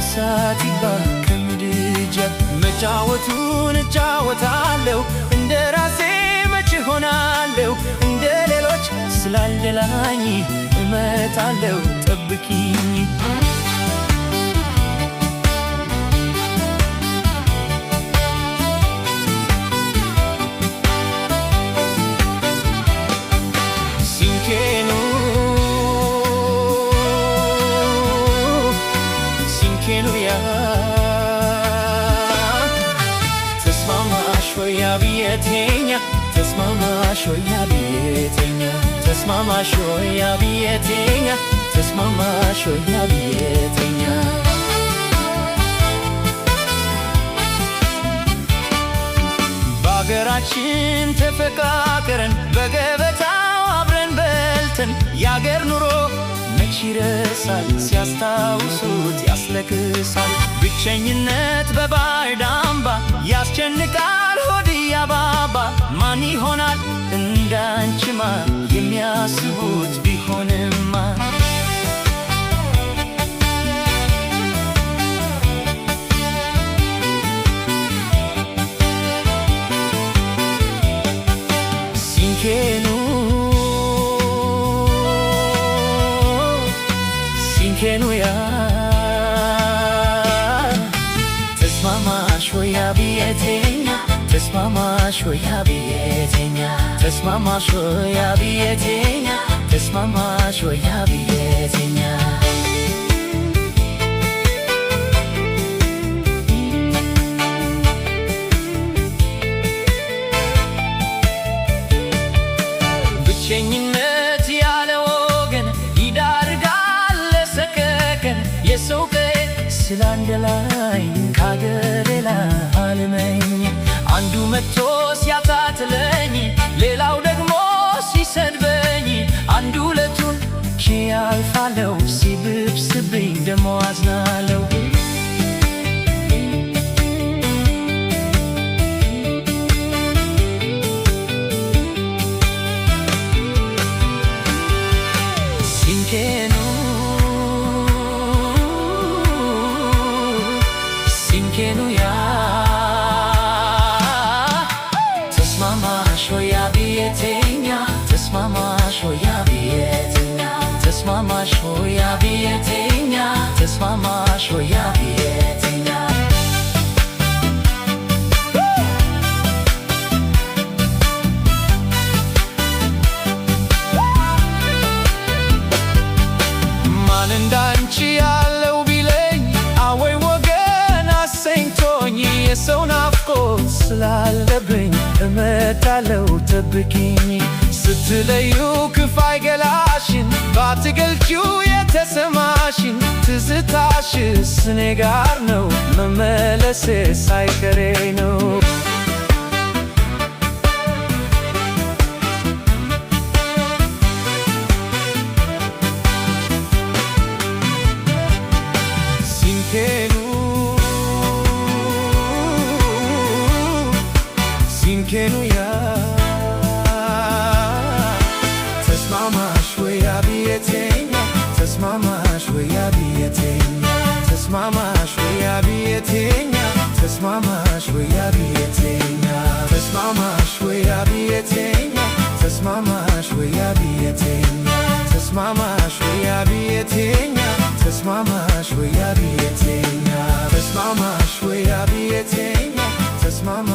እሳት ይግባ ከምድጃ መጫወቱን እጫወታለሁ እንደ ራሴ መች ሆናለሁ እንደ ሌሎች ስላልደላኝ እመጣለሁ ጠብቂኝ በአገራችን ተፈቃቅረን በገበታው አብረን በልተን የአገር ኑሮ መች ይረሳል ሲያስታውሱት ያስለቅሳል ብቸኝነት በባዕድ አምባ ያስጨንቃል ሆድ ያባባ ማን ይሆናል እንዳንቺማ የሚያስቡት ቢሆንማ ሲንኬኑያ ተስማማሽ ወይ አብየቴኛ ተስማማሽ ወይ አብየቴኛ ተስማማሽ ወይ አብየቴኛ ተስማማሽ ወይ አብየቴኛ ብቸኝነት ያለ ወገን ይዳርጋል ለሰቀቀን የሰው ቀይ ስላንደላይ ካገሬ ላልመኝ አንዱ መጥቶ ሲያታትለኝ ሌላው ደግሞ ሲሰድበኝ አንዱ ለቱን ችያልፋለው ሲብስብኝ ደሞ አዝናለው ሲንኬኑያ ተስማማሽ ወይ አብየቴኛ ተስማማሽ ወይ አብየቴኛ ተስማማሽ ወይ አብየቴኛ ተስማማሽ ወይ አብየቴኛ ማን እንዳንቺ ያለው ቢለኝ አወይ ወገን አሰኝቶኝ የሰው ናፍቆት ስላለብኝ እመጣለሁ ጠብቂኝ ስትለዩ ክፋይ ገላሽን ባትገልጪው የተሰማሽን ትዝታሽስ እኔ ጋር ነው መመለሴ ሳይቀሬ ነው ሲንኬኑያ ተስማማሽ ወይ አብየቴኛ ተስማማሽ ወይ አብየቴኛ ተስማማሽ ወይ አብየቴኛ ተስማማሽ ወይ አብየቴኛ ተስማማሽ ወይ አብየቴኛ ተስማማሽ ወይ አብየቴኛ ተስማማሽ ወይ አብየቴኛ ተስማማሽ ወይ አብየቴኛ ተስማማሽ ወይ አብየቴኛ ተስማማ